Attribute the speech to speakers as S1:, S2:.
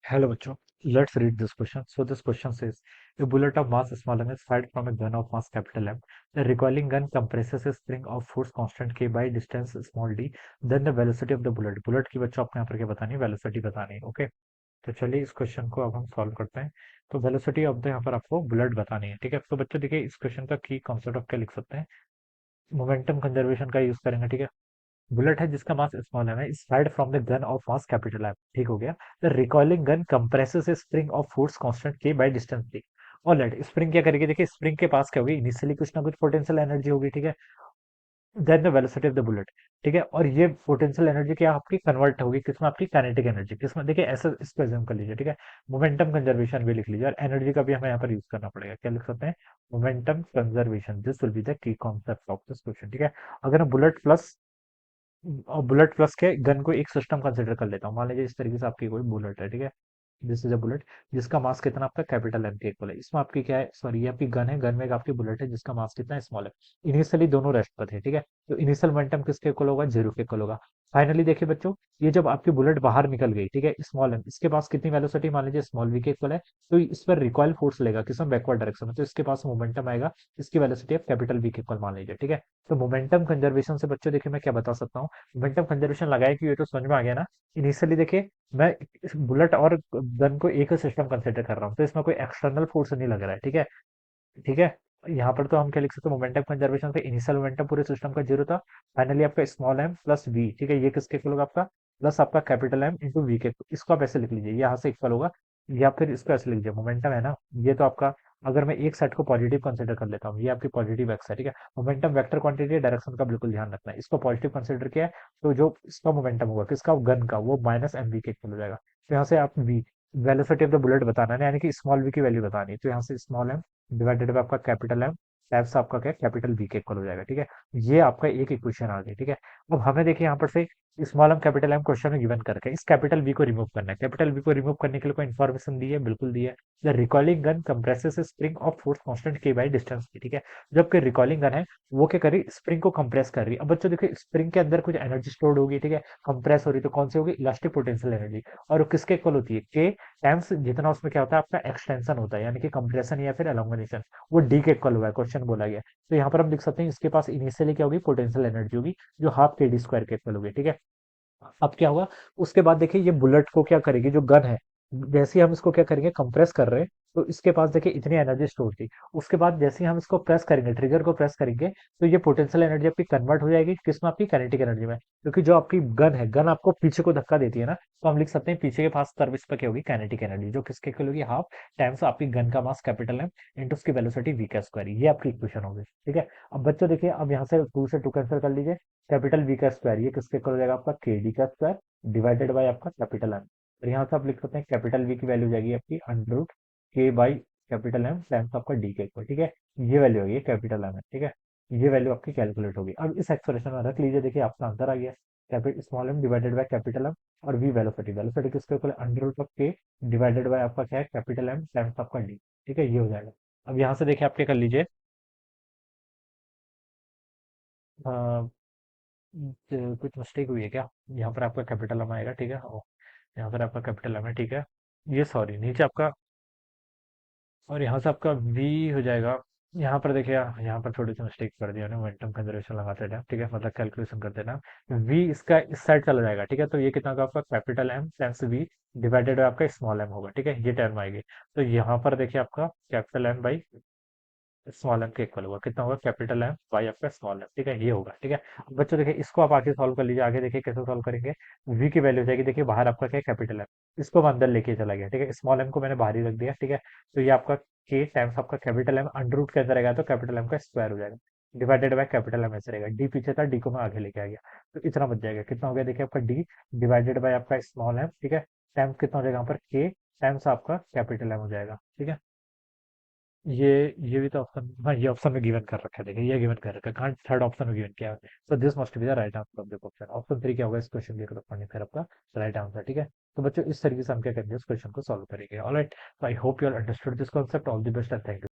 S1: Hello, bachcho. Let's read this question. So this question says, a bullet of mass small m is fired from a gun of mass capital M. The recoiling gun compresses a spring of force constant k by distance small d. Then the velocity of the bullet. Bullet की बच्चों आपको यहाँ पर क्या बतानी है, velocity बतानी है. ओके, तो चलिए इस क्वेश्चन को अब हम सॉल्व करते हैं. तो वेलोसिटी ऑफ द यहाँ पर आपको बुलेट बतानी है. ठीक है, तो बच्चों देखिए इस क्वेश्चन का की कॉन्सेप्ट ऑफ क्या लिख सकते हैं. मोमेंटम कंजर्वेशन का यूज करेंगे. ठीक है, बुलेट है जिसका मास स्मॉल है is fired from the gun of mass capital M. ठीक हो गया. The recoiling gun compresses a spring of force constant K by distance D. और लेट स्प्रिंग क्या करेगी, देखिए स्प्रिंग के पास क्या होगी, इनिशियली कुछ ना कुछ पोटेंशियल एनर्जी होगी. ठीक है, then the velocity of the bullet. ठीक है, और ये पोटेंशियल एनर्जी क्या आपकी कन्वर्ट होगी किसमें, आपकी काइनेटिक एनर्जी किसमें. देखिए ऐसा इसको एज्यूम कर लीजिए. ठीक है, मोमेंटम कंजर्वेशन भी लिख लीजिए और एनर्जी का भी हमें यहाँ पर यूज करना पड़ेगा. क्या लिख सकते हैं, momentum conservation. This will be the key concept of this question. ठीक है, अगर हम बुलेट प्लस के गन को एक सिस्टम कंसिडर कर लेता हूँ. मान लीजिए इस तरीके से आपकी कोई बुलेट है. ठीक है, दिस इज अ बुलेट जिसका मास कितना आपका कैपिटल एम के इक्वल है. इसमें आपकी क्या है, सॉरी ये आपकी गन है, गन में एक आपकी बुलेट है जिसका मास कितना है, स्मॉल है. इनिशियली दोनों रेस्ट पर थे. ठीक है, तो इनिशियल मोमेंटम किसके इक्वल होगा, जीरो के इक्वल होगा. फाइनली देखिए बच्चों, ये जब आपकी बुलेट बाहर निकल गई, ठीक है, स्मॉल एम इसके पास कितनी वेलोसिटी, मान लीजिए स्मॉल वी के इक्वल है, तो इस पर रिकॉइल फोर्स लेगा किसमें, बैकवर्ड डायरेक्शन में, तो इसके पास मोमेंटम आएगा, इसकी वेलोसिटी आप कैपिटल वी के इक्वल मान लीजिए. ठीक है, तो मोमेंटम कंजर्वेशन से बच्चों देखिए मैं क्या बता सकता हूँ. मोमेंटम कंजर्वेशन लगाए कि ये तो समझ में आ गया ना. इनिशियली देखिए मैं इस बुलेट और गन को एक ही सिस्टम कंसिडर कर रहा हूँ, तो इसमें कोई एक्सटर्नल फोर्स नहीं लग रहा है. ठीक है, ठीक है. यहाँ पर तो हम क्या लिख सकते हैं, मोमेंटम कंजर्वेशन से इनिशियल मोमेंटम पूरे सिस्टम का जीरो था. फाइनली आपका स्मॉल एम प्लस वी. ठीक है, ये किसके इक्वल होगा आपका, प्लस आपका कैपिटल एम इंटू वी के. इसको आप ऐसे लिख लीजिए, यहाँ से इक्वल होगा, या फिर इसको ऐसे लिख लीजिए. मोमेंटम है ना, ये तो आपका, अगर मैं एक सेट को पॉजिटिव कंसिडर कर लेता हूँ, ये आपकी पॉजिटिव एक्स है. ठीक है, मोमेंटम वेक्टर क्वांटिटी डायरेक्शन का बिल्कुल ध्यान रखना है. इसको पॉजिटिव कंसिडर किया है, तो जो इसका मोमेंटम होगा किसका, गन का, वो माइनस एम वी के इक्वल हो जाएगा. तो यहाँ से आप V, velocity of the bullet बताना है, यानी कि स्मॉल वी की वैल्यू बतानी है. तो यहाँ से स्मॉल एम डिवाइडेड बाय आपका कैपिटल एम टाइप्स आपका क्या, कैपिटल वी के इक्वल हो जाएगा. ठीक है, ये आपका एक इक्वेशन आ गई. ठीक है, अब हमें देखिए यहाँ पर से small M capital M question में गिवन करके इस कैपिटल वी को रिमूव करना है. कैपिटल वी को रिमूव करने के लिए कोई इन्फॉर्मेशन दी है, बिल्कुल दी है. The recalling gun compresses spring of force constant K by distance. ठीक है, जबकि रिकॉलिंग गन है वो क्या कर रही, स्प्रिंग को कंप्रेस कर रही है. अब बच्चों देखिए स्प्रिंग के अंदर कुछ एनर्जी स्टोर्ड होगी. ठीक है, कंप्रेस हो रही, तो कौन सी होगी, इलास्टिक पोटेंशियल एनर्जी. और वो किसके इक्वल होती है, के टाइम्स जितना उसमें क्या होता है आपका एक्सटेंशन होता है, यानी कि कंप्रेशन या फिर एलोंगेशन, वो डी के इक्वल हुआ है, क्वेश्चन बोला गया. तो यहाँ पर हम लिख सकते हैं इसके पास इनिशियली क्या होगी, पोटेंशियल एनर्जी होगी, जो हाफ के डी स्क्वायर के इक्वल होगी. ठीक है, अब क्या हुआ, उसके बाद देखिए ये बुलेट को क्या करेगी, जो गन है, जैसे ही हम इसको क्या करेंगे, कंप्रेस कर रहे हैं, तो इसके पास देखिए इतनी एनर्जी स्टोर थी. उसके बाद जैसे ही हम इसको प्रेस करेंगे, ट्रिगर को प्रेस करेंगे, तो ये पोटेंशियल एनर्जी आपकी कन्वर्ट हो जाएगी किसमें, आपकी काइनेटिक एनर्जी में. क्योंकि जो आपकी गन है, गन आपको पीछे को धक्का देती है ना, तो हम लिख सकते हैं पीछे के पास सर्विस पे क्या होगी, काइनेटिक एनर्जी, जो किसके इक्वल होगी, हाफ टाइम्स आपकी गन का मास कैपिटल एम इंटू उसकी वेलोसिटी वी का स्क्वायर. ये आपकी इक्वेशन होगी. ठीक है, अब बच्चों देखिए, अब यहाँ से टू से टू कैंसिल कर लीजिए. कैपिटल वी का स्क्वायर ये किसके इक्वल हो जाएगा, आपका के डी का स्क्वायर डिवाइडेड बाय आपका कैपिटल एम. और यहाँ से आप लिख सकते हैं कैपिटल वी की वैल्यू जाएगी आपकी अंडर रूट के बाई कैपिटल एम टाइम्स आपका डी के इक्वल. ठीक है, ये वैल्यू होगी कैपिटल एम है. ठीक है, ये वैल्यू आपकी कैलकुलेट होगी. अब इस एक्सप्रेशन में रख लीजिए, देखिए आपका आंसर आ गया, capital small M divided by capital M और वी वेलोसिटी. वेलोसिटी किसके equal, under root of K divided by आपका क्या है, कैपिटल एम टाइम्स आपका डी. ठीक है, ये हो जाएगा. अब यहाँ से देखिए आप क्या कर लीजिए, कुछ मिस्टेक हुई है क्या, यहाँ पर आपका कैपिटल एम आएगा. ठीक है, यहाँ पर आपका कैपिटल एम है. ठीक है, ये सॉरी नीचे आपका, और यहाँ से आपका वी हो जाएगा. यहाँ पर देखिए, यहाँ पर थोड़ी सी मिस्टेक कर दिया मोमेंटम कंजर्वेशन लगाते टाइम. ठीक है, मतलब कैलकुलेशन करते टाइम वी इसका इस साइड चला जाएगा. ठीक है, तो ये कितना होगा आपका, capital M times V divided by आपका स्मॉल एम होगा. ठीक है, ये टर्म आएगी. तो यहाँ पर देखिए आपका capital M by small M के इक्वल होगा, कितना होगा, कैपिटल एम बाई आपका स्मॉल एम. ठीक है, ये होगा. ठीक है, अब बच्चों देखिए इसको आप आगे सॉल्व कर लीजिए. आगे देखिए कैसे सॉल्व करेंगे, वी की वैल्यू हो जाएगी, देखिए बाहर आपका क्या है, कैपिटल एम, इसको मैं अंदर लेके चला गया. ठीक है, स्मॉल एम को मैंने बाहर ही रख दिया. ठीक है, तो ये आपका के टाइम्स आपका कैपिटल एम अंडर रूट के अंदर रहेगा, तो कैपिटल एम का स्क्वायर हो जाएगा डिवाइडेड बाय कैपिटल एम ऐसे रहेगा. डी पीछे था, डी को मैं आगे लेके आ गया, तो इतना बच जाएगा. कितना हो गया, देखिए आपका डी डिवाइडेड बाय आपका स्मॉल एम. ठीक है, टाइम्स कितना हो जाएगा यहाँ पर, के टाइम्स आपका कैपिटल एम हो जाएगा. ठीक है, ये ये भी तो ऑप्शन, हाँ ये ऑप्शन में गिवन कर रखा है. देखिए ये गिवन कर रखा है, कहाँ थर्ड ऑप्शन में गिवन किया है. So this must be the right answer of the question. Option 3 क्या होगा इस क्वेश्चन के करस्पॉन्डिंग फिर आपका राइट आंसर. ठीक है, तो बच्चों इस तरीके से हम क्या करेंगे, इस क्वेश्चन को सॉल्व करेंगे. Alright, so I hope you all understood this concept. All the best and thank you.